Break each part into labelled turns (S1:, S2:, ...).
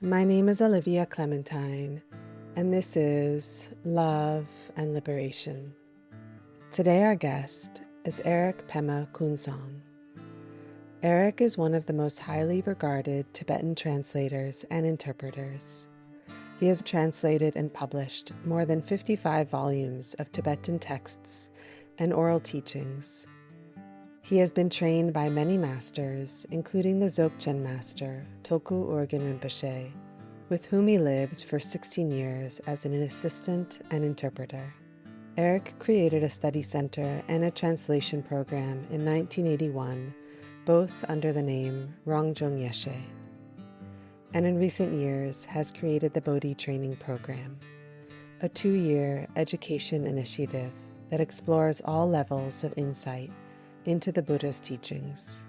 S1: My name is Olivia Clementine, and this is Love and Liberation. Today our guest is Erik Pema Kunsang. Erik is one of the most highly regarded Tibetan translators and interpreters. He has translated and published more than 55 volumes of Tibetan texts and oral teachings. He has been trained by many masters, including the Dzogchen master, Tulku Urgyen Rinpoche, with whom he lived for 16 years as an assistant and interpreter. Erik created a study center and a translation program in 1981, both under the name Rongjong Yeshe, and in recent years has created the Bodhi Training Program, a 2-year education initiative that explores all levels of insight into the Buddha's teachings.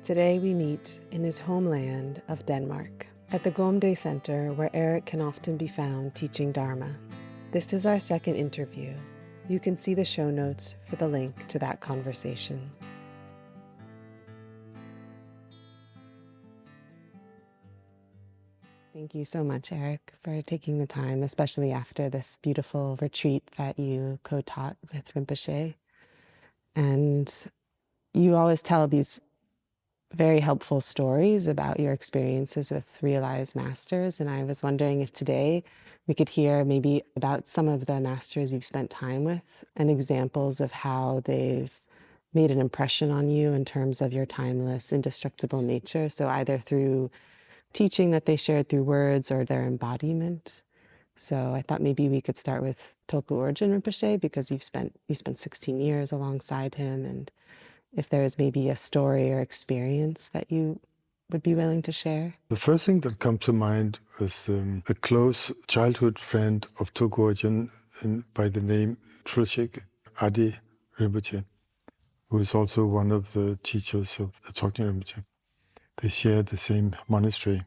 S1: Today we meet in his homeland of Denmark, at the Gomde Center where Erik can often be found teaching Dharma. This is our second interview. You can see the show notes for the link to that conversation. Thank you so much, Erik, for taking the time, especially after this beautiful retreat that you co-taught with Rinpoche. And you always tell these very helpful stories about your experiences with realized masters. And I was wondering if today we could hear maybe about some of the masters you've spent time with and examples of how they've made an impression on you in terms of your timeless, indestructible nature. So either through teaching that they shared through words or their embodiment. So I thought maybe we could start with Tulku Urgyen Rinpoche, because you spent 16 years alongside him, and if there is maybe a story or experience that you would be willing to share.
S2: The first thing that comes to mind is a close childhood friend of Tulku Urgyen by the name Trulshik, Adeu Rinpoche, who is also one of the teachers of the Dzogchen Rinpoche. They share the same monastery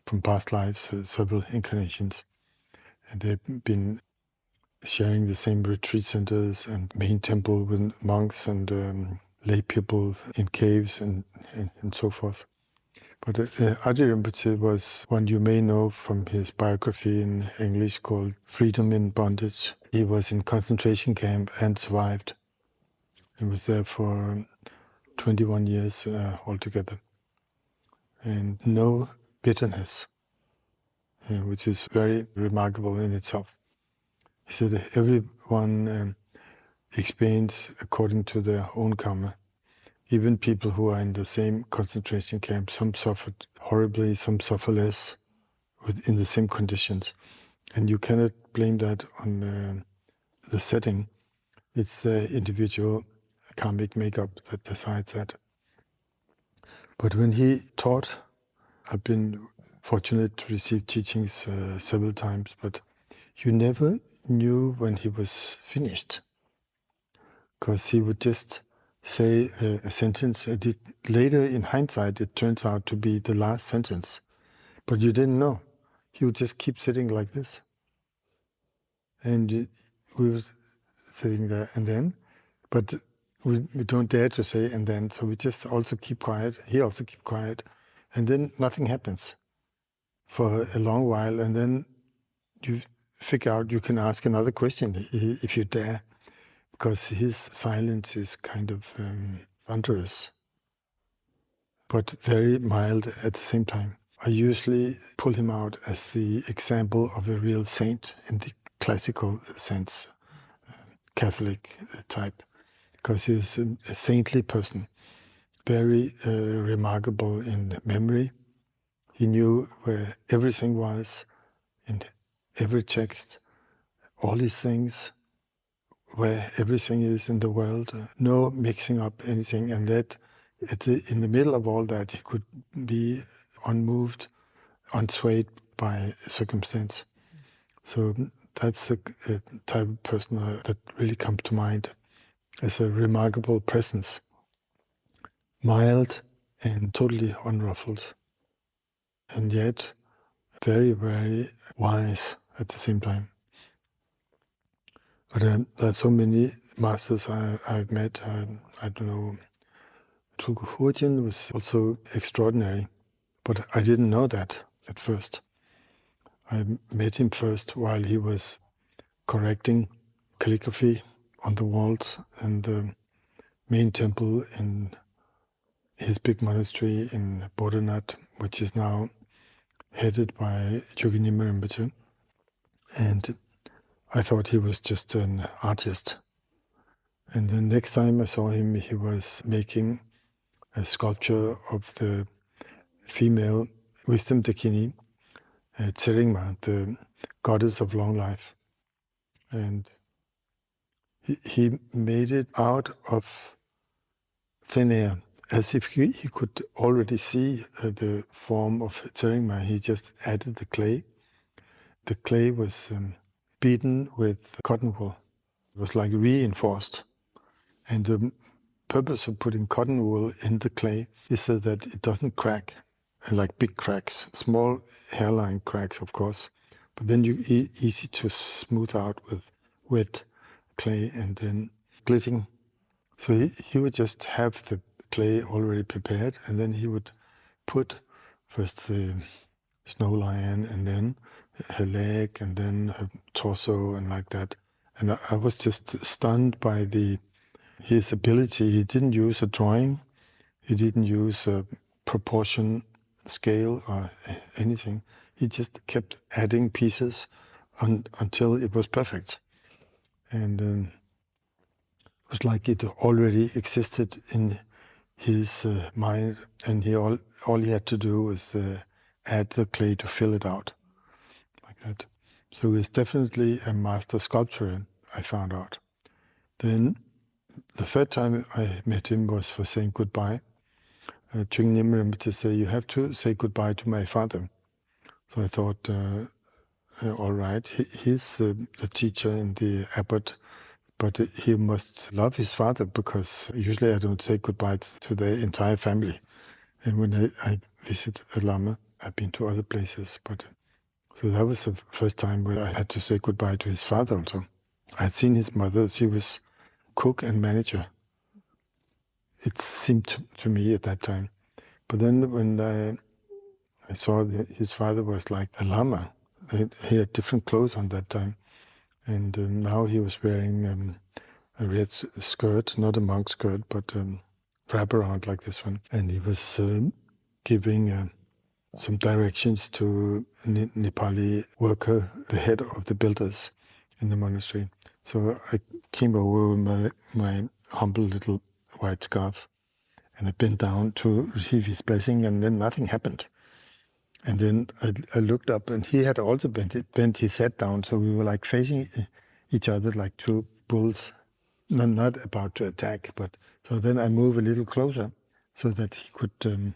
S2: from past lives, several incarnations. And they've been sharing the same retreat centers and main temple with monks and lay people in caves and so forth. But Adeu Rinpoche was one you may know from his biography in English called Freedom in Bondage. He was in concentration camp and survived. He was there for 21 years altogether. And no bitterness, which is very remarkable in itself. He said everyone experienced according to their own karma. Even people who are in the same concentration camp, some suffered horribly, some suffer less, in the same conditions. And you cannot blame that on the setting. It's the individual karmic makeup that decides that. But when he taught, I've been fortunate to receive teachings several times, but you never knew when he was finished, because he would just say a sentence. Later, in hindsight, it turns out to be the last sentence, but you didn't know. He would just keep sitting like this. And we were sitting there, and then, but we don't dare to say and then, so we just also keep quiet. He also keep quiet, and then nothing happens for a long while, and then you figure out you can ask another question if you dare, because his silence is kind of thunderous, but very mild at the same time. I usually pull him out as the example of a real saint in the classical sense, Catholic type, because he's a saintly person, very remarkable in memory. He knew where everything was in every text, all these things, where everything is in the world, no mixing up anything, and that in the middle of all that, he could be unmoved, unswayed by circumstance. So that's the type of person that really comes to mind as a remarkable presence, mild and totally unruffled, and yet very, very wise at the same time. But there are so many masters I've met. I don't know, Tulku Urgyen was also extraordinary, but I didn't know that. at first. I met him first while he was correcting calligraphy on the walls in the main temple in his big monastery in Bodhisattva, which is now headed by Chögyam Rinpoche. And I thought he was just an artist. And the next time I saw him, he was making a sculpture of the female wisdom dakini, Tseringma, the goddess of long life. And he made it out of thin air, as if he could already see the form of Tseringma. He just added the clay. The clay was beaten with cotton wool. It was like reinforced. And the purpose of putting cotton wool in the clay is so that it doesn't crack, like big cracks, small hairline cracks, of course. But then easy to smooth out with wet clay and then glitting. So he would just have the clay already prepared, and then he would put first the snow lion, and then her leg, and then her torso, and like that. And I was just stunned by his ability. He didn't use a drawing. He didn't use a proportion scale or anything. He just kept adding pieces until it was perfect. And it was like it already existed in his mind, and all he had to do was add the clay to fill it out, like that. So he's definitely a master sculptor, I found out. Then the third time I met him was for saying goodbye. Chögyam Rinpoche said, "You have to say goodbye to my father." So I thought, all right, he's the teacher and the abbot, but he must love his father, because usually I don't say goodbye to the entire family. And when I visit a Lama, I've been to other places, but so that was the first time where I had to say goodbye to his father also. I had seen his mother. She was cook and manager. It seemed to me at that time. But then when I saw that his father was like a Lama, he had different clothes on that time. And now he was wearing a red skirt, not a monk skirt, but wrap around like this one. And he was giving some directions to a Nepali worker, the head of the builders in the monastery. So I came over with my humble little white scarf, and I bent down to receive his blessing, and then nothing happened. And then I looked up, and he had also bent his head down, so we were like facing each other like two bulls, not about to attack. But so then I moved a little closer so that he could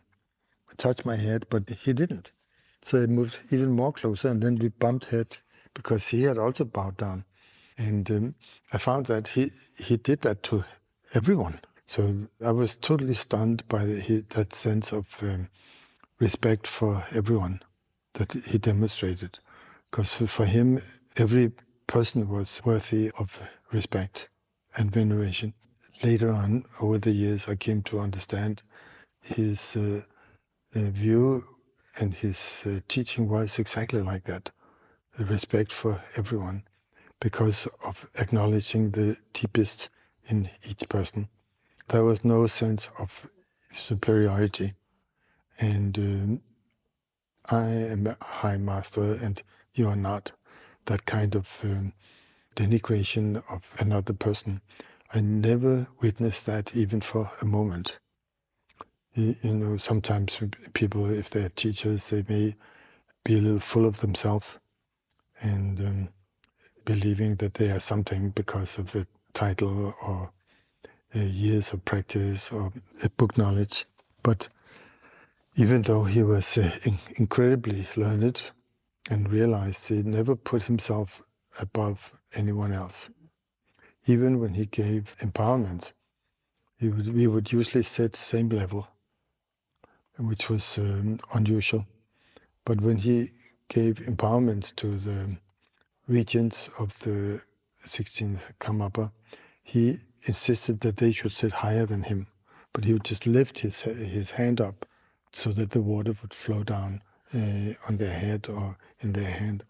S2: touch my head, but he didn't. So I moved even more closer, and then we bumped heads because he had also bowed down. And I found that he did that to everyone. So I was totally stunned by that sense of respect for everyone that he demonstrated. Because for him, every person was worthy of respect and veneration. Later on, over the years, I came to understand his view, and his teaching was exactly like that, respect for everyone, because of acknowledging the deepest in each person. There was no sense of superiority. And I am a high master and you are not. That kind of denigration of another person. I never witnessed that even for a moment. You know, sometimes people, if they're teachers, they may be a little full of themselves and believing that they are something because of a title or years of practice or book knowledge. But even though he was incredibly learned and realized, he never put himself above anyone else. Even when he gave empowerment, we would usually sit same level, which was unusual. But when he gave empowerment to the regents of the 16th Karmapa, he insisted that they should sit higher than him. But he would just lift his hand up so that the water would flow down on their head or in their hand.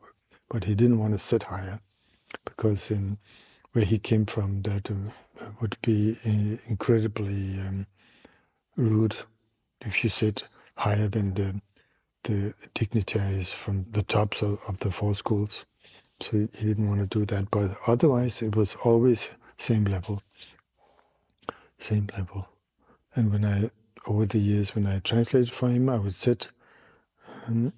S2: But he didn't want to sit higher, because where he came from, that would be incredibly rude if you sit higher than the dignitaries from the tops of the four schools. So he didn't want to do that. But otherwise, it was always same level. Same level. And over the years, when I translated for him, I would sit, and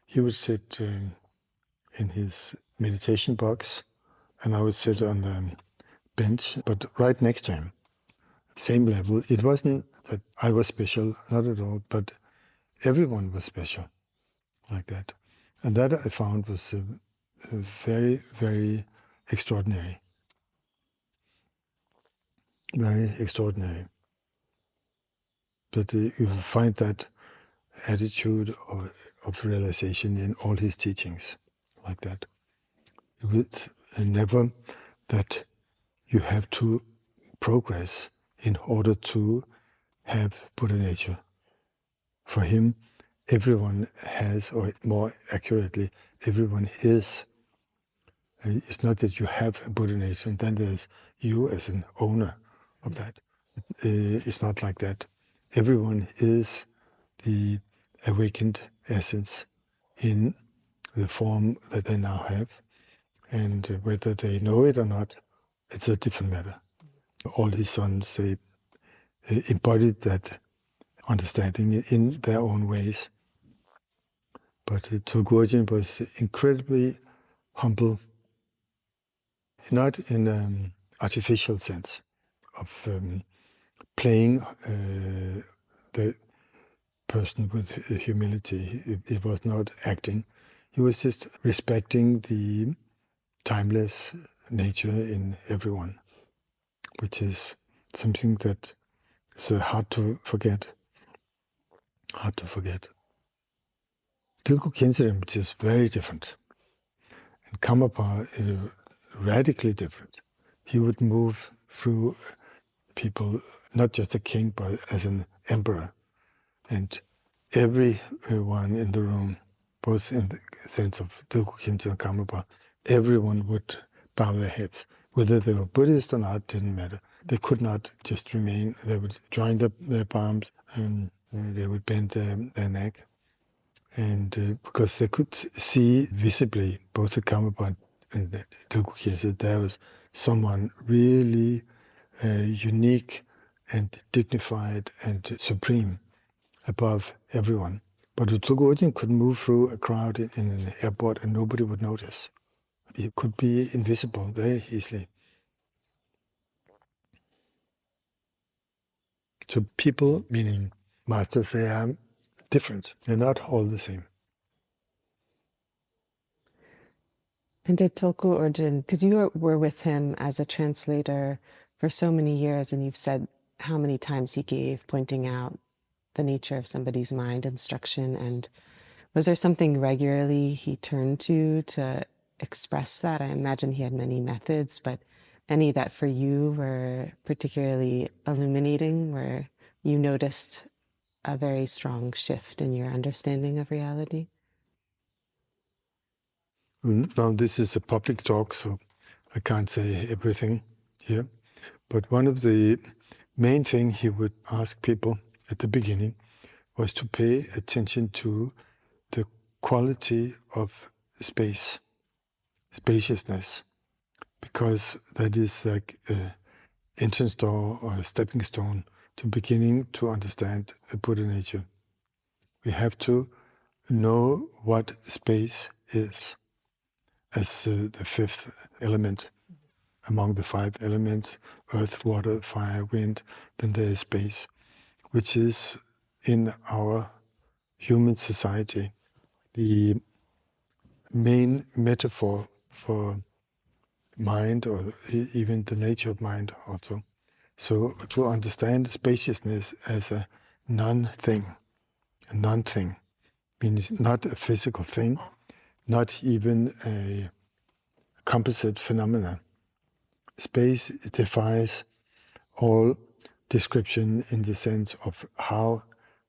S2: he would sit in his meditation box, and I would sit on the bench, but right next to him. Same level. It wasn't that I was special, not at all, but everyone was special like that. And that I found was very, very extraordinary. Very extraordinary. But you will find that attitude of realization in all his teachings, like that. It was never that you have to progress in order to have Buddha nature. For him, everyone has, or more accurately, everyone is. It's not that you have a Buddha nature and then there's you as an owner of that. It's not like that. Everyone is the awakened essence in the form that they now have. And whether they know it or not, it's a different matter. All his sons, they embodied that understanding in their own ways. But Tulku Urgyen was incredibly humble, not in an artificial sense of playing the person with humility. It was not acting. He was just respecting the timeless nature in everyone, which is something that is hard to forget. Hard to forget. Dilgo Khyentse, which is very different. And Karmapa is radically different. He would move through people, not just a king, but as an emperor. And everyone in the room, both in the sense of Dilgo Khyentse and Karmapa, everyone would bow their heads. Whether they were Buddhist or not didn't matter. They could not just remain. They would join their palms and they would bend their neck. And because they could see visibly, both the Karmapa and the Dilgo Khyentse, there was someone really unique and dignified and supreme above everyone. But Tulku Urgyen could move through a crowd in an airport and nobody would notice. He could be invisible very easily. So people, meaning masters, they are different. They're not all the same.
S1: And did Tulku Urgyen, because you were with him as a translator for so many years, and you've said how many times he gave, pointing out the nature of somebody's mind instruction, and was there something regularly he turned to express that? I imagine he had many methods, but any that for you were particularly illuminating, where you noticed a very strong shift in your understanding of reality?
S2: Now, this is a public talk, so I can't say everything here. But one of the main things he would ask people at the beginning was to pay attention to the quality of space, spaciousness, because that is like an entrance door or a stepping stone to beginning to understand a Buddha nature. We have to know what space is as the fifth element among the five elements: earth, water, fire, wind. Then there is space, which is in our human society the main metaphor for mind, or even the nature of mind also. So to understand spaciousness as a non-thing means not a physical thing, not even a composite phenomena. Space defies all description in the sense of how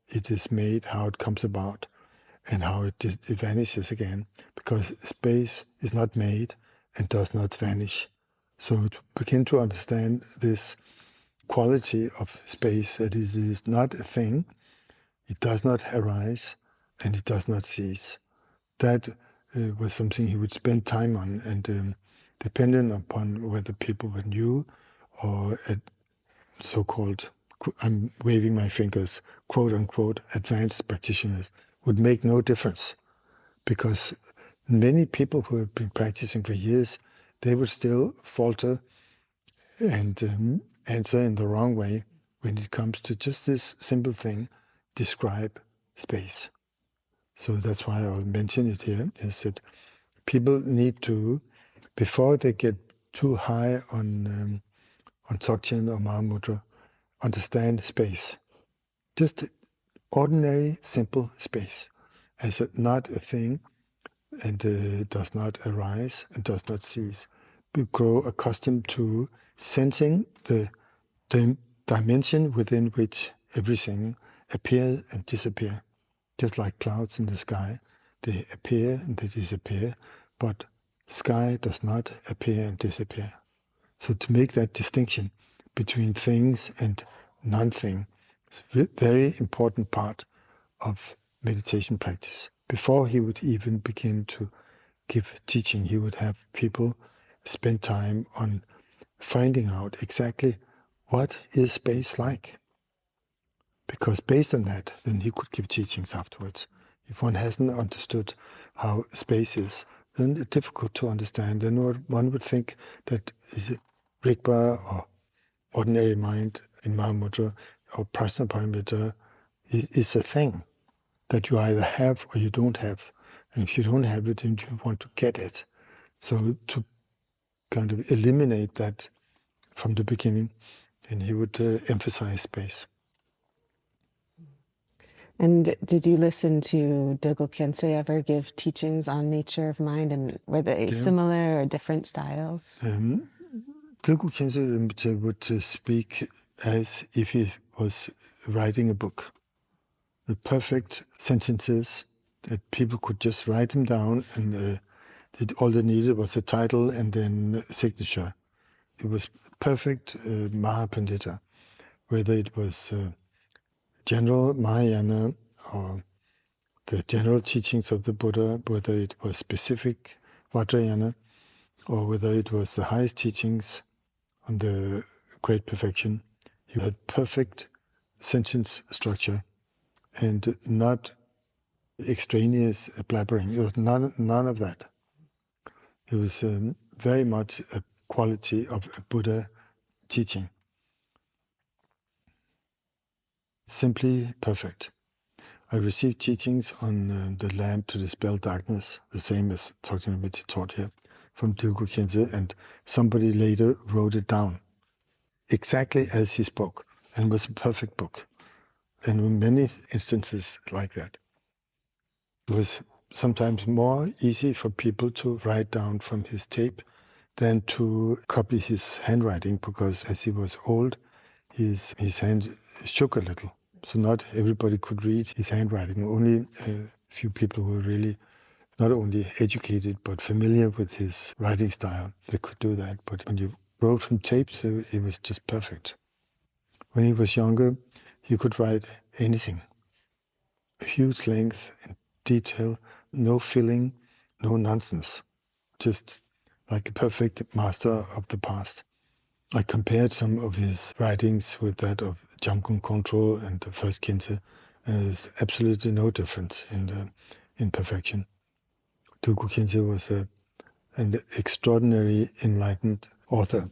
S2: it is made, how it comes about. and how it vanishes again, because space is not made and does not vanish. So to begin to understand this quality of space, that it is not a thing, it does not arise, and it does not cease. That was something he would spend time on, and depending upon whether people were new or so-called, I'm waving my fingers, quote-unquote, advanced practitioners, would make no difference. Because many people who have been practicing for years, they would still falter and answer in the wrong way when it comes to just this simple thing, describe space. So that's why I'll mention it here, is that people need to, before they get too high on Dzogchen or Mahamudra, understand space. Just ordinary, simple space as not a thing, and does not arise and does not cease. We grow accustomed to sensing the dimension within which everything appears and disappears. Just like clouds in the sky, they appear and they disappear, but sky does not appear and disappear. So to make that distinction between things and non-thing is a very important part of meditation practice. Before he would even begin to give teaching, he would have people spend time on finding out exactly what is space like. Because based on that, then he could give teachings afterwards. If one hasn't understood how space is, then it's difficult to understand. Then one would think that Rigpa or ordinary mind in Mahamudra or Prajnaparamita is a thing that you either have or you don't have. And if you don't have it, then you want to get it. So to kind of eliminate that from the beginning, and he would emphasize space.
S1: And did you listen to Dilgo Khyentse ever give teachings on nature of mind, and were they similar or different styles?
S2: Dilgo Khyentse would speak as if he was writing a book. The perfect sentences that people could just write them down, and all they needed was a title and then a signature. It was perfect Mahapandita, whether it was general Mahayana or the general teachings of the Buddha, whether it was specific Vajrayana, or whether it was the highest teachings on the Great Perfection. He had perfect sentence structure and not extraneous blabbering. It was none of that. It was very much a quality of a Buddha teaching. Simply perfect. I received teachings on the lamp to dispel darkness, the same as Dzogchen Rinpoche taught here, from Dilgo Khyentse, and somebody later wrote it down, exactly as he spoke, and it was a perfect book. And in many instances like that. It was sometimes more easy for people to write down from his tape than to copy his handwriting, because as he was old, his hand shook a little. So not everybody could read his handwriting. Only a few people were really not only educated but familiar with his writing style. They could do that. But when you wrote from tapes, it was just perfect. When he was younger, he could write anything. A huge length and detail, no filling, no nonsense. Just like a perfect master of the past. I compared some of his writings with that of Jamgon Kongtrul and the first Khyentse, and there's absolutely no difference in perfection. Tulku Khyentse was an extraordinary enlightened author.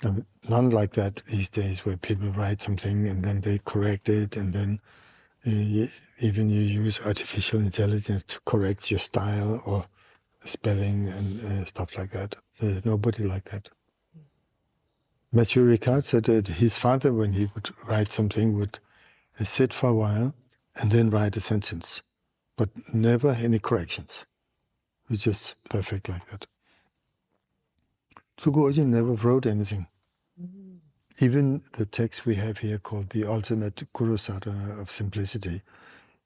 S2: And none like that these days, where people write something and then they correct it, and then even you use artificial intelligence to correct your style or spelling and stuff like that. There's nobody like that. Matthew Ricard said that his father, when he would write something, would sit for a while and then write a sentence, but never any corrections. It was just perfect like that. Tulku Urgyen never wrote anything. Even the text we have here called the Ultimate Guru Sadhana of Simplicity,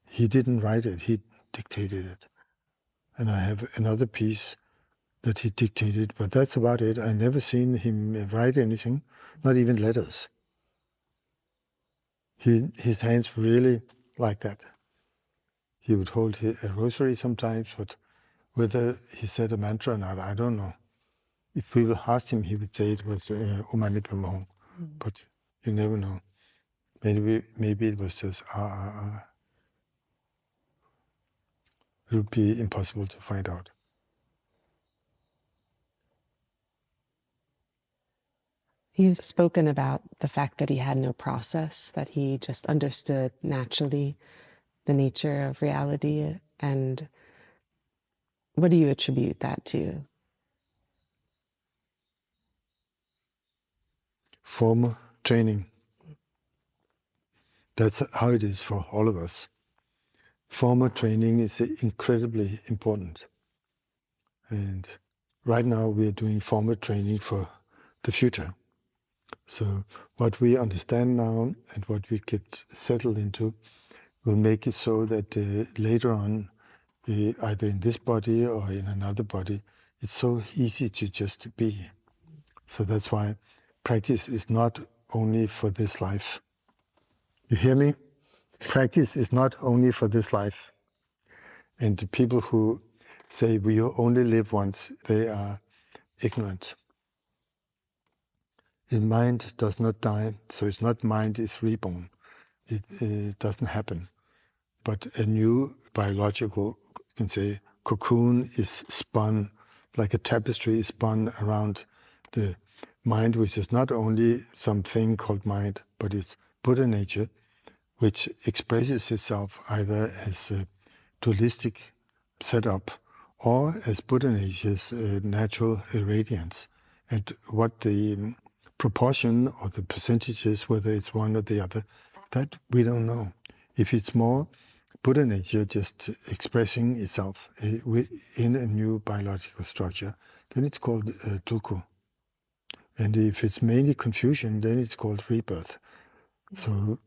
S2: He didn't write it, he dictated it. And I have another piece that he dictated, but that's about it. I never seen him write anything, not even letters. His hands really like that. He would hold a rosary sometimes, but whether he said a mantra or not, I don't know. If people asked him, he would say it was Open-mindedness, but you never know. Maybe it was just It would be impossible to find out.
S1: You've spoken about the fact that he had no process, that he just understood naturally the nature of reality. And what do you attribute that to?
S2: Formal training. That's how it is for all of us. Formal training is incredibly important. And right now we are doing formal training for the future. So what we understand now and what we get settled into will make it so that later on, either in this body or in another body, it's so easy to just be. So that's why practice is not only for this life. You hear me? Practice is not only for this life. And the people who say we only live once, they are ignorant. The mind does not die, so it's not mind is reborn. It doesn't happen. But a new biological, you can say, cocoon is spun, like a tapestry is spun around the mind, which is not only something called mind, but it's Buddha nature, which expresses itself either as a dualistic setup or as Buddha nature's natural irradiance. And what the proportion or the percentages, whether it's one or the other, that we don't know. If it's more Buddha nature just expressing itself in a new biological structure, then it's called Tulku. And if it's mainly confusion, then it's called rebirth. So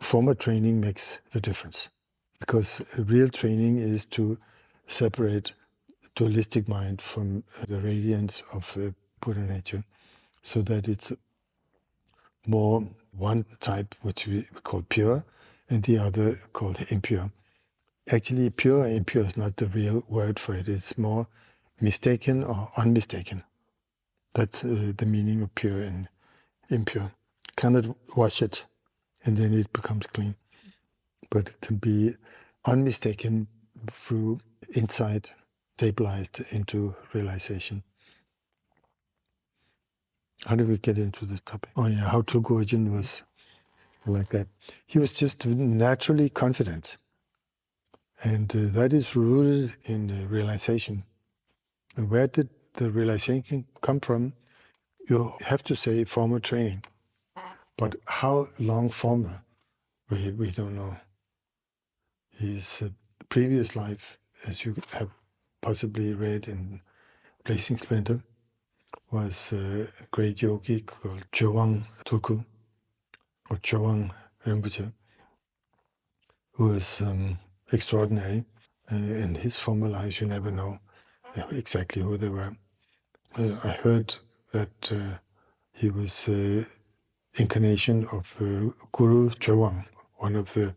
S2: formal training makes the difference, because real training is to separate dualistic mind from the radiance of Buddha nature, so that it's more one type, which we call pure, and the other called impure. Actually, pure and impure is not the real word for it. It's more mistaken or unmistaken. That's the meaning of pure and impure. Cannot wash it, and then it becomes clean. But it can be unmistaken through insight, stabilized into realization. How did we get into this topic? Oh yeah, how Tulku Urgyen was like that. He was just naturally confident. And that is rooted in realization. And where did the realization come from? You have to say formal training. But how long formal, we don't know. His previous life, as you have possibly read in Blazing Splendor, was a great yogi called Chowang Tulku, or Chowang Rinpoche, who was extraordinary. In his former lives, you never know exactly who they were. I heard that he was incarnation of Guru Chowang, one of the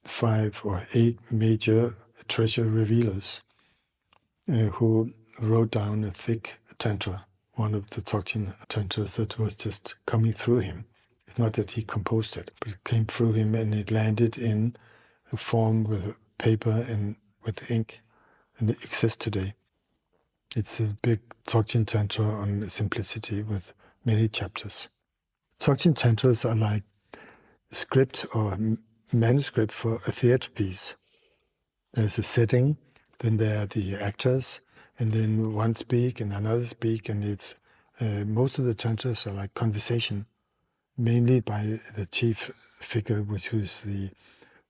S2: 5 or 8 major treasure revealers, who wrote down a thick tantra, one of the Dzogchen tantras that was just coming through him. It's not that he composed it, but it came through him and it landed in a form with paper and with ink, and it exists today. It's a big Dzogchen Tantra on simplicity with many chapters. Dzogchen Tantras are like script or manuscript for a theater piece. There's a setting, then there are the actors, and then one speak and another speak, and it's most of the Tantras are like conversation, mainly by the chief figure, which is the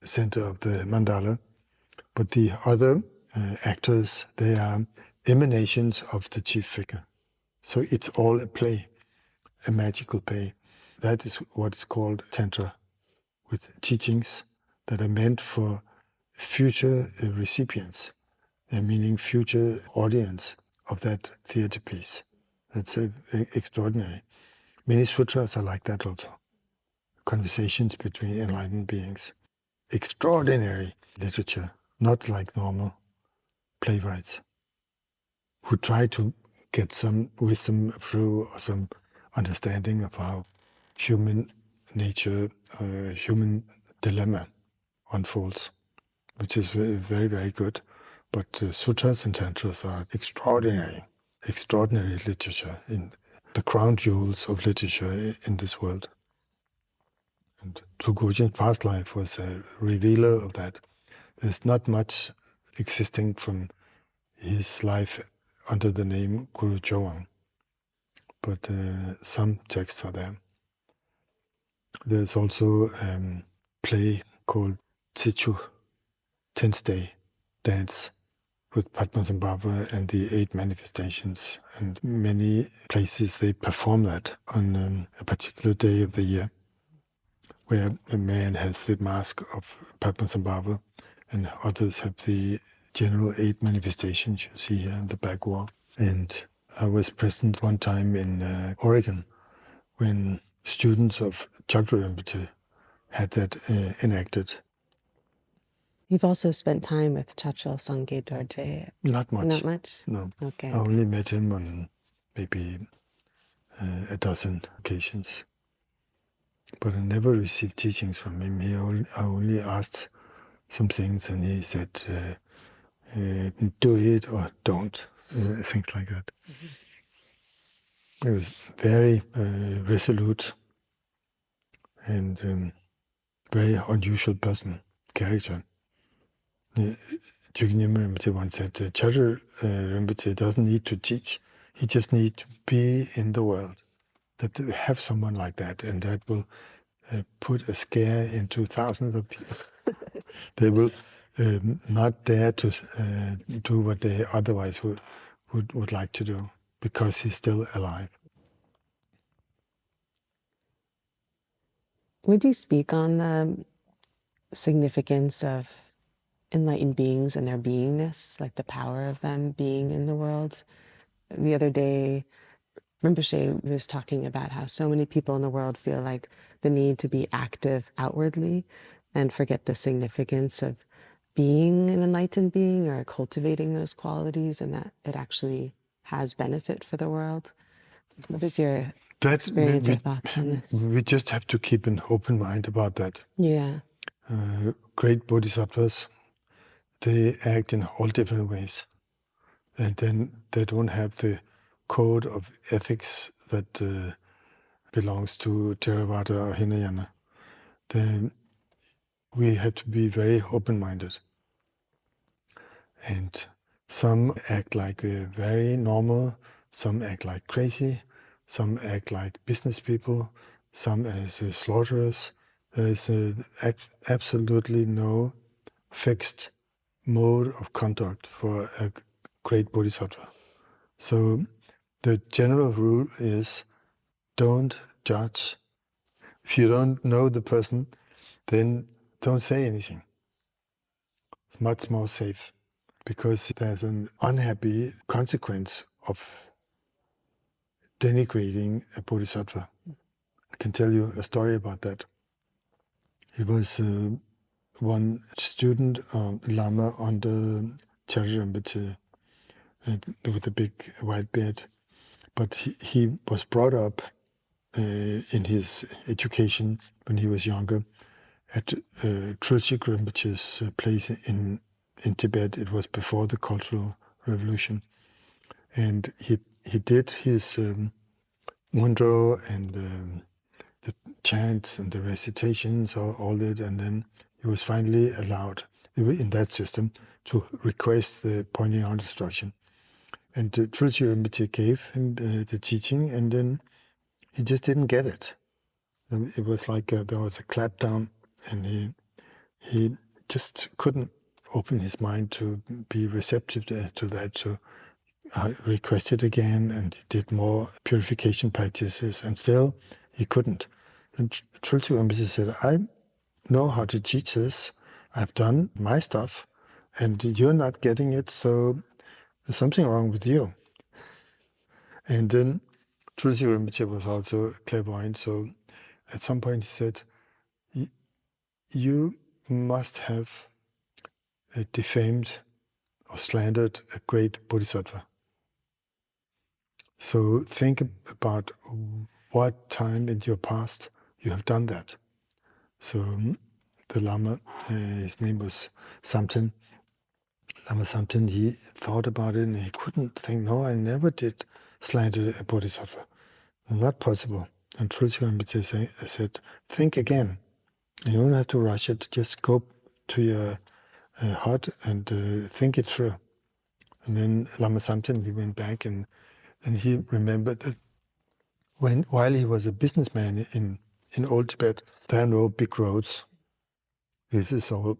S2: center of the mandala. But the other actors, they are emanations of the chief figure. So it's all a play, a magical play. That is what is called Tantra, with teachings that are meant for future recipients, meaning future audience of that theater piece. That's extraordinary. Many sutras are like that also. Conversations between enlightened beings. Extraordinary literature, not like normal playwrights who try to get some wisdom through or some understanding of how human nature, human dilemma unfolds, which is very, very, very good. But sutras and tantras are extraordinary literature, in the crown jewels of literature in this world. And Tulku Urgyen's past life was a revealer of that. There's not much existing from his life under the name Guru Joang, but some texts are there. There's also a play called Tsichu, 10th Day Dance, with Padmasambhava and the 8 manifestations. And many places they perform that on a particular day of the year, where a man has the mask of Padmasambhava and others have the general 8 manifestations you see here in the back wall. And I was present one time in Oregon when students of Chatral Rinpoche had that enacted.
S1: You've also spent time with Chatral, Sangye, Dorje.
S2: Not much.
S1: Not much?
S2: No.
S1: Okay.
S2: I only met him on maybe a dozen occasions. But I never received teachings from him. I only asked some things and he said, do it or don't, things like that. Mm-hmm. He was very resolute and very unusual person, character. Jugnyam Rinpoche once said, Chatral Rinpoche doesn't need to teach, he just needs to be in the world. That we have someone like that, and that will put a scare into thousands of people. They will not dare to do what they otherwise would like to do, because he's still alive.
S1: Would you speak on the significance of enlightened beings and their beingness, like the power of them being in the world? The other day, Rinpoche was talking about how so many people in the world feel like the need to be active outwardly and forget the significance of being an enlightened being or cultivating those qualities, and that it actually has benefit for the world. What is your experience or thoughts on this?
S2: We just have to keep an open mind about that.
S1: Yeah.
S2: Great bodhisattvas, they act in all different ways. And then they don't have the code of ethics that belongs to Theravada or Hinayana. Then we have to be very open-minded. And some act like very normal, some act like crazy, some act like business people, some as slaughterers. There's absolutely no fixed mode of conduct for a great bodhisattva. So the general rule is don't judge. If you don't know the person, then don't say anything. It's much more safe, because there's an unhappy consequence of denigrating a bodhisattva. I can tell you a story about that. It was one student, Lama under Chatral Rinpoche, with a big white beard. But he was brought up in his education when he was younger at Trulshik Rinpoche's place in Tibet. It was before the Cultural Revolution. And he did his mundro and the chants and the recitations, all that, and then he was finally allowed in that system to request the pointing out instruction. And Trulshik Rinpoche gave him the teaching, and then he just didn't get it. It was like there was a clap down, and he just couldn't open his mind to be receptive to that. So I requested again, and he did more purification practices, and still he couldn't. And Trulshik Rinpoche said, I know how to teach this, I've done my stuff, and you're not getting it, so there's something wrong with you. And then Trulshik Rinpoche was also clairvoyant, so at some point he said, you must have defamed or slandered a great Bodhisattva. So think about what time in your past you have done that. So the Lama, his name was Samten. Lama Samten, he thought about it and he couldn't think, no, I never did slander a Bodhisattva. Not possible. And Trulshik Rinpoche said, think again. You don't have to rush it. Just go to your heart and think it through. And then Lama Samten, he went back and he remembered that while he was a businessman in Old Tibet, there are no big roads. This is all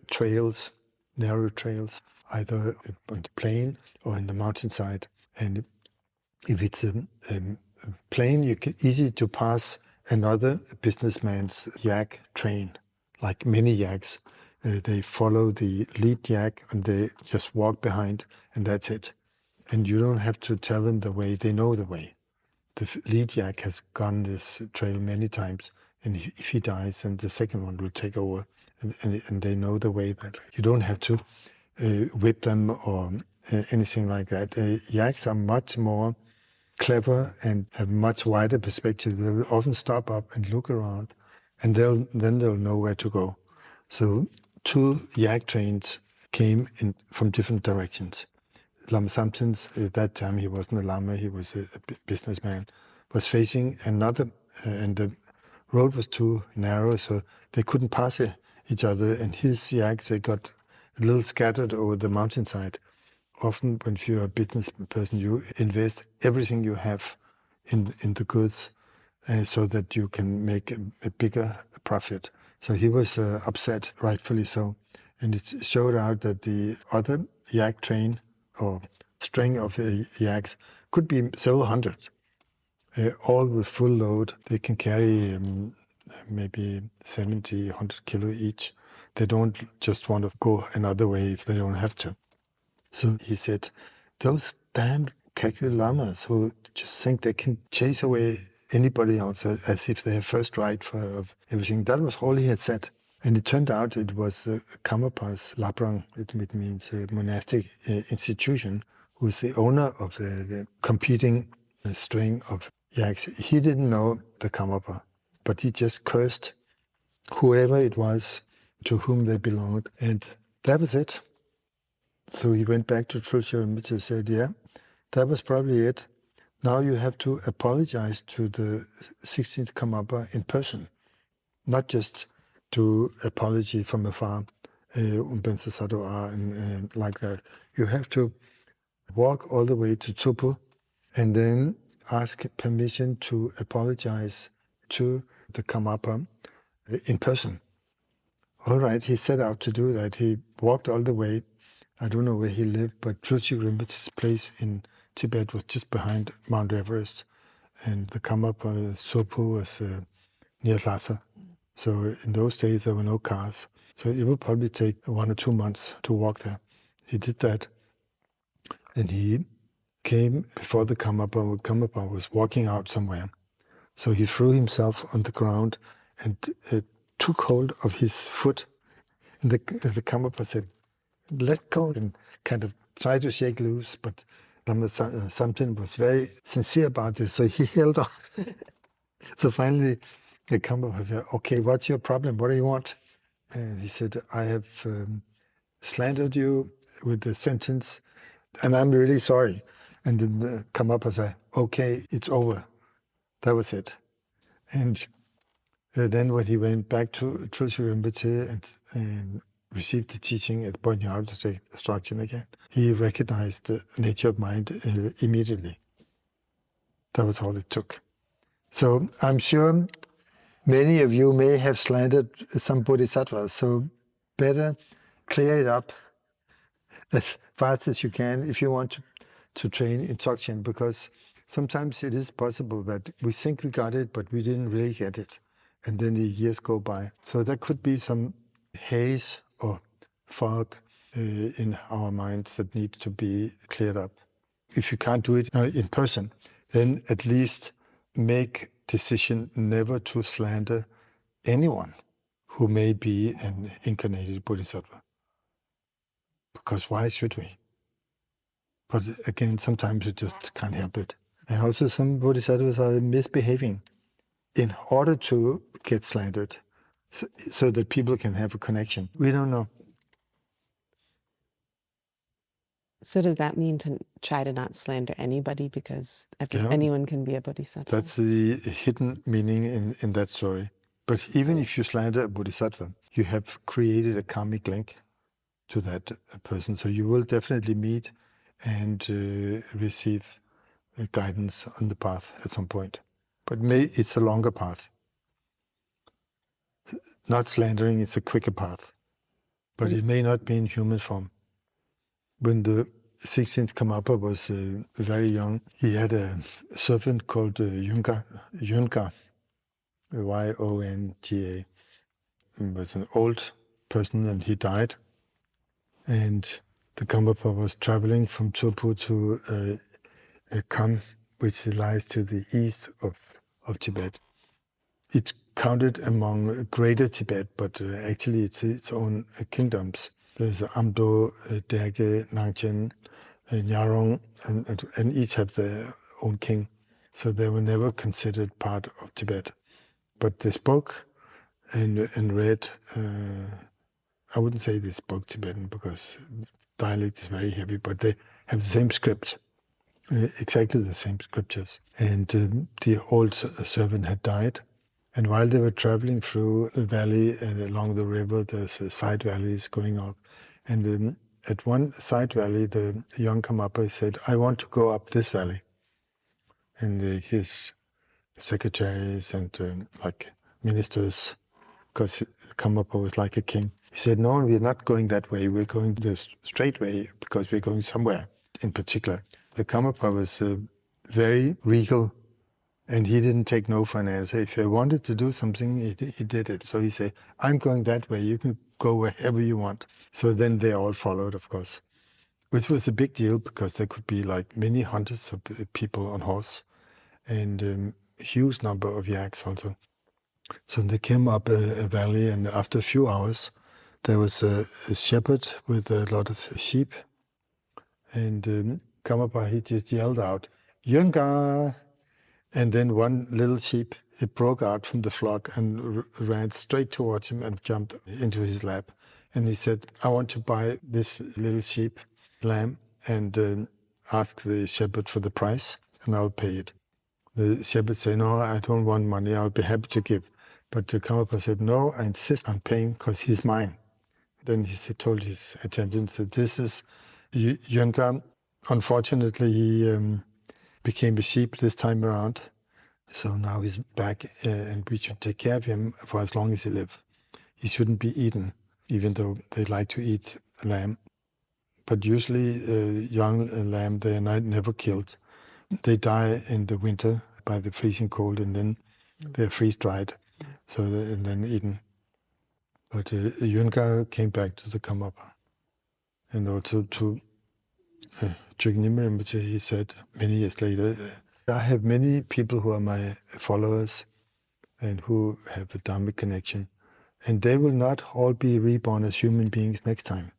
S2: trails, narrow trails, either on the plain or in the mountainside. And if it's a plain, you can easy to pass another businessman's yak train, like many yaks. They follow the lead yak and they just walk behind, and that's it. And you don't have to tell them the way, they know the way. The lead yak has gone this trail many times, and if he dies, then the second one will take over, and they know the way. That you don't have to whip them or anything like that. Yaks are much more clever and have much wider perspective. They will often stop up and look around, and then they'll know where to go. So 2 yak trains came in from different directions. Lama Samten, at that time he wasn't a lama, he was a businessman, was facing another, and the road was too narrow, so they couldn't pass each other, and his yaks, they got a little scattered over the mountainside. Often when you're a business person, you invest everything you have in the goods so that you can make a bigger profit. So he was upset, rightfully so. And it showed out that the other yak train or string of yaks could be several hundred, all with full load. They can carry maybe 70, 100 kilo each. They don't just want to go another way if they don't have to. So he said, those damn Kagyu lamas who just think they can chase away anybody else as if they have first right for everything. That was all he had said. And it turned out it was Karmapa's Labrang, it means a monastic institution, who's the owner of the competing string of yaks. He didn't know the Karmapa, but he just cursed whoever it was to whom they belonged. And that was it. So he went back to Trulshik Rinpoche and said, yeah, that was probably it. Now you have to apologize to the 16th Karmapa in person, not just do apology from afar, and like that. You have to walk all the way to Tsupu and then ask permission to apologize to the Karmapa in person. All right, he set out to do that. He walked all the way. I don't know where he lived, but Trulshik Rinpoche's place in Tibet was just behind Mount Everest, and the Karmapa Tsupu was near Lhasa. So in those days, there were no cars. So it would probably take 1 or 2 months to walk there. He did that. And he came before the Karmapa. Karmapa was walking out somewhere. So he threw himself on the ground and took hold of his foot. And the Karmapa said, let go, and kind of tried to shake loose. But Samten was very sincere about this. So he held on. So finally, the Karmapa said, okay, what's your problem? What do you want? And he said, I have slandered you with the sentence, and I'm really sorry. And then the Karmapa said, okay, it's over. That was it. And then when he went back to Trulshik Rinpoche and received the teaching at pointing out the instruction again, he recognized the nature of mind immediately. That was all it took. So I'm sure many of you may have slandered some bodhisattvas, so better clear it up as fast as you can if you want to train in Dzogchen, because sometimes it is possible that we think we got it, but we didn't really get it. And then the years go by. So there could be some haze or fog in our minds that need to be cleared up. If you can't do it in person, then at least make decision never to slander anyone who may be an incarnated Bodhisattva. Because why should we? But again, sometimes you just can't help it. And also some Bodhisattvas are misbehaving in order to get slandered so that people can have a connection. We don't know.
S1: So does that mean to try to not slander anybody because anyone can be a Bodhisattva?
S2: That's the hidden meaning in that story. But even if you slander a Bodhisattva, you have created a karmic link to that person. So you will definitely meet and receive guidance on the path at some point. But it's a longer path. Not slandering is a quicker path. But it may not be in human form. When the 16th Karmapa was very young, he had a servant called Yonga, Yonga. He was an old person and he died. And the Karmapa was traveling from Tulku to Kham, which lies to the east of Tibet. It's counted among Greater Tibet, but actually it's its own kingdoms. There's Adeu, Dorje, Nangchen, Nyarong, and each have their own king. So they were never considered part of Tibet. But they spoke and read, I wouldn't say they spoke Tibetan because dialect is very heavy, but they have the same script, exactly the same scriptures. And the old servant had died. And while they were traveling through a valley and along the river, there's side valleys going up. And at one side valley, the young Karmapa said, I want to go up this valley. And his secretaries and like ministers, because Karmapa was like a king, he said, no, we're not going that way. We're going the straight way because we're going somewhere in particular. The Karmapa was very regal. And he didn't take no for an answer. If he wanted to do something, he did it. So he said, I'm going that way. You can go wherever you want. So then they all followed, of course, which was a big deal because there could be like many hundreds of people on horse and a huge number of yaks also. So they came up a valley, and after a few hours, there was a shepherd with a lot of sheep. And Karmapa, he just yelled out, Yunga! And then one little sheep, it broke out from the flock and ran straight towards him and jumped into his lap. And he said, I want to buy this little sheep, lamb, and ask the shepherd for the price, and I'll pay it. The shepherd said, no, I don't want money, I'll be happy to give. But the Karmapa said, no, I insist on paying because he's mine. Then he told his attendants that this is Yunga. Unfortunately, he became a sheep this time around. So now he's back and we should take care of him for as long as he lives. He shouldn't be eaten, even though they like to eat lamb. But usually young lamb, they are never killed. They die in the winter by the freezing cold and then they're freeze-dried, and then eaten. But Yunga came back to the Karmapa. And also to Rinpoche, he said many years later, I have many people who are my followers and who have a dharmic connection, and they will not all be reborn as human beings next time.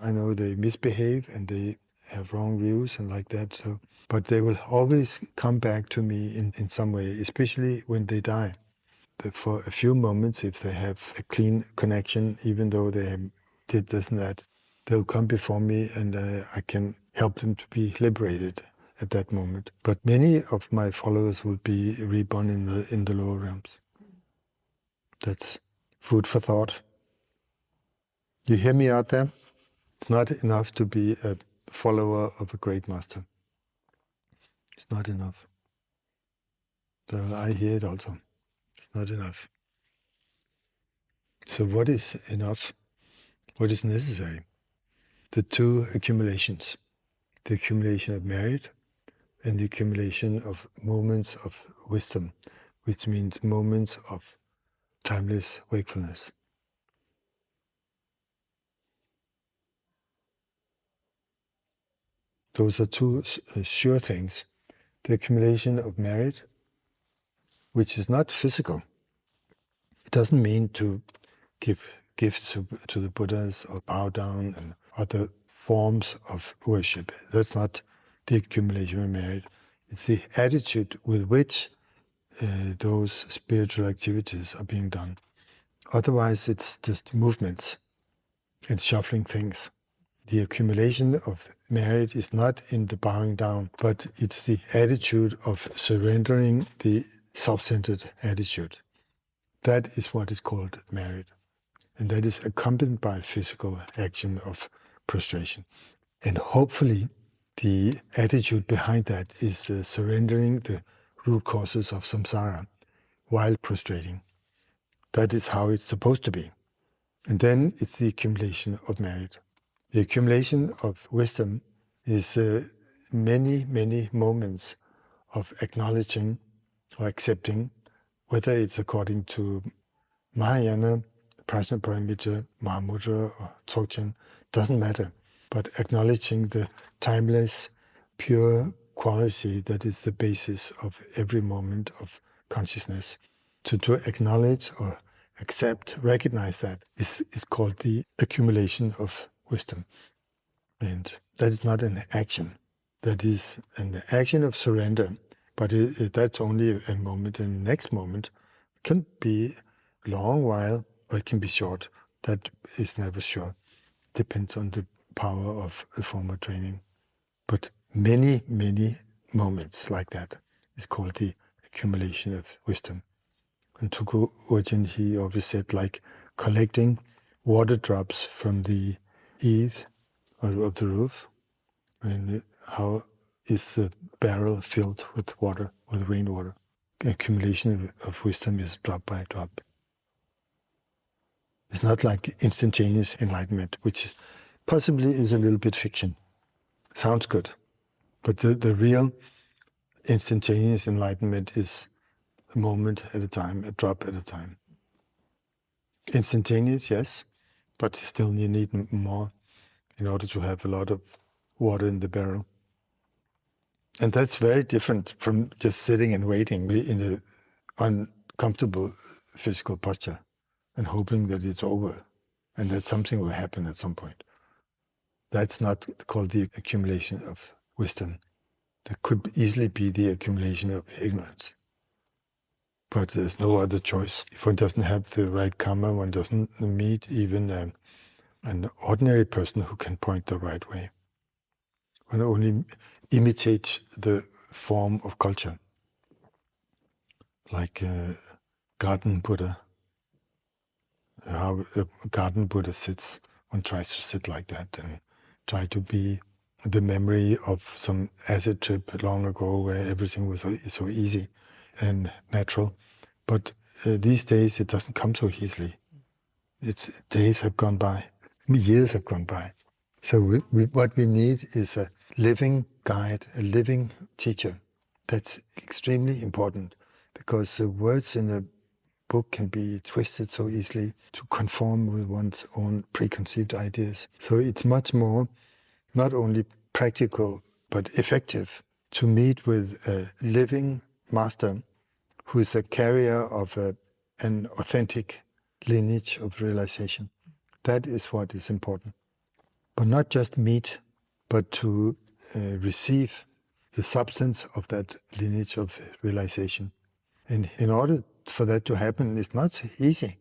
S2: I know they misbehave and they have wrong views and like that, but they will always come back to me in some way, especially when they die. For a few moments, if they have a clean connection, even though they did this and that, they'll come before me and I can help them to be liberated at that moment. But many of my followers will be reborn in the lower realms. That's food for thought. You hear me out there? It's not enough to be a follower of a great master. It's not enough. So I hear it also. It's not enough. So what is enough? What is necessary? The two accumulations. The accumulation of merit and the accumulation of moments of wisdom, which means moments of timeless wakefulness. those are two sure things. The accumulation of merit, which is not physical. It doesn't mean to give gifts to the Buddhas or bow down and other forms of worship. That's not the accumulation of merit. It's the attitude with which those spiritual activities are being done. Otherwise, it's just movements and shuffling things. The accumulation of merit is not in the bowing down, but it's the attitude of surrendering, the self-centered attitude. That is what is called merit. And that is accompanied by physical action of prostration. And hopefully, the attitude behind that is surrendering the root causes of samsara while prostrating. That is how it's supposed to be. And then it's the accumulation of merit. The accumulation of wisdom is many, many moments of acknowledging or accepting, whether it's according to Mahayana, Prajnaparamita, Mahamudra, or Dzogchen, doesn't matter. But acknowledging the timeless, pure quality that is the basis of every moment of consciousness. To acknowledge or accept, recognize that is called the accumulation of wisdom. And that is not an action. That is an action of surrender. But that's only a moment. And the next moment can be a long while, or it can be short. That is never sure. Depends on the power of the former training. But many, many moments like that is called the accumulation of wisdom. And Tulku Urgyen, he always said, like collecting water drops from the eave of the roof. And how is the barrel filled with water, with rainwater? The accumulation of wisdom is drop by drop. It's not like instantaneous enlightenment, which possibly is a little bit fiction. Sounds good. But the real instantaneous enlightenment is a moment at a time, a drop at a time. Instantaneous, yes, but still you need more in order to have a lot of water in the barrel. And that's very different from just sitting and waiting in an uncomfortable physical posture and hoping that it's over and that something will happen at some point. That's not called the accumulation of wisdom. That could easily be the accumulation of ignorance. But there's no other choice. If one doesn't have the right karma, one doesn't meet even an ordinary person who can point the right way. One only imitates the form of culture, like garden Buddha. How a garden Buddha sits, one tries to sit like that and try to be the memory of some acid trip long ago where everything was so easy and natural. But these days it doesn't come so easily. Days have gone by, years have gone by. So what we need is a living guide, a living teacher. That's extremely important because the words in a book can be twisted so easily to conform with one's own preconceived ideas. So it's much more not only practical but effective to meet with a living master who is a carrier of an authentic lineage of realization. That is what is important. But not just meet, but to receive the substance of that lineage of realization. And in order for that to happen, it's not easy.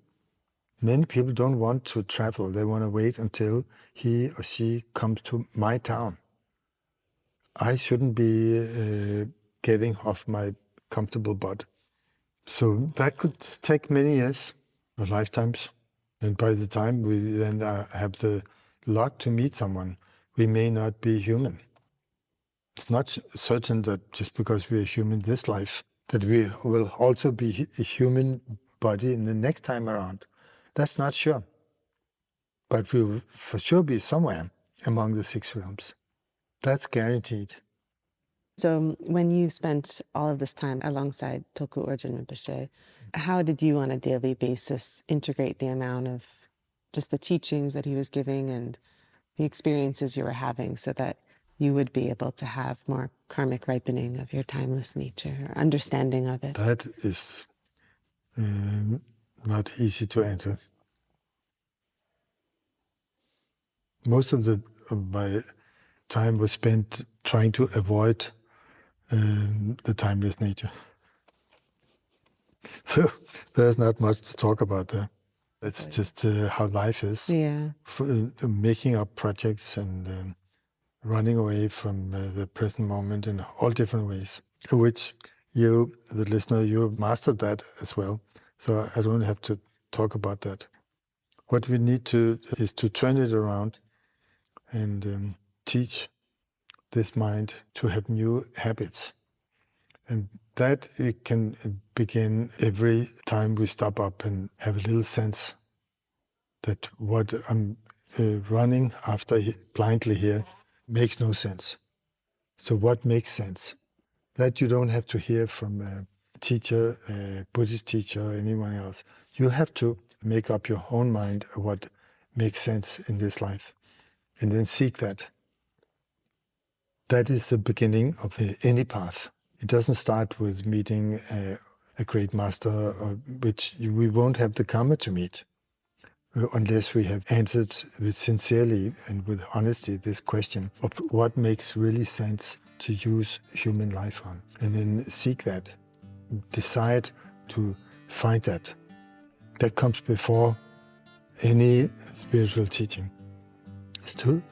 S2: Many people don't want to travel. They want to wait until he or she comes to my town. I shouldn't be getting off my comfortable butt. So that could take many years or lifetimes. And by the time we then have the luck to meet someone, we may not be human. It's not certain that just because we are human this life, that we will also be a human body in the next time around. That's not sure. But we will for sure be somewhere among the six realms. That's guaranteed.
S1: So when you spent all of this time alongside Tulku Urgyen Rinpoche, how did you on a daily basis integrate the amount of just the teachings that he was giving and the experiences you were having so that you would be able to have more karmic ripening of your timeless nature, or understanding of it?
S2: That is not easy to answer. Most of my time was spent trying to avoid the timeless nature. So there's not much to talk about there. It's just how life is.
S1: Yeah.
S2: Making up projects and running away from the present moment in all different ways, which you, the listener, you mastered that as well. So I don't have to talk about that. What we need to is to turn it around and teach this mind to have new habits. And that it can begin every time we stop up and have a little sense that what I'm running after blindly here makes no sense. So what makes sense? That you don't have to hear from a teacher, a Buddhist teacher, or anyone else. You have to make up your own mind of what makes sense in this life, and then seek that. That is the beginning of any path. It doesn't start with meeting a great master, which we won't have the karma to meet unless we have answered with sincerely and with honesty this question of what makes really sense to use human life on. And then seek that, decide to find that. That comes before any spiritual teaching, is to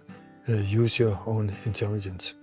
S2: use your own intelligence.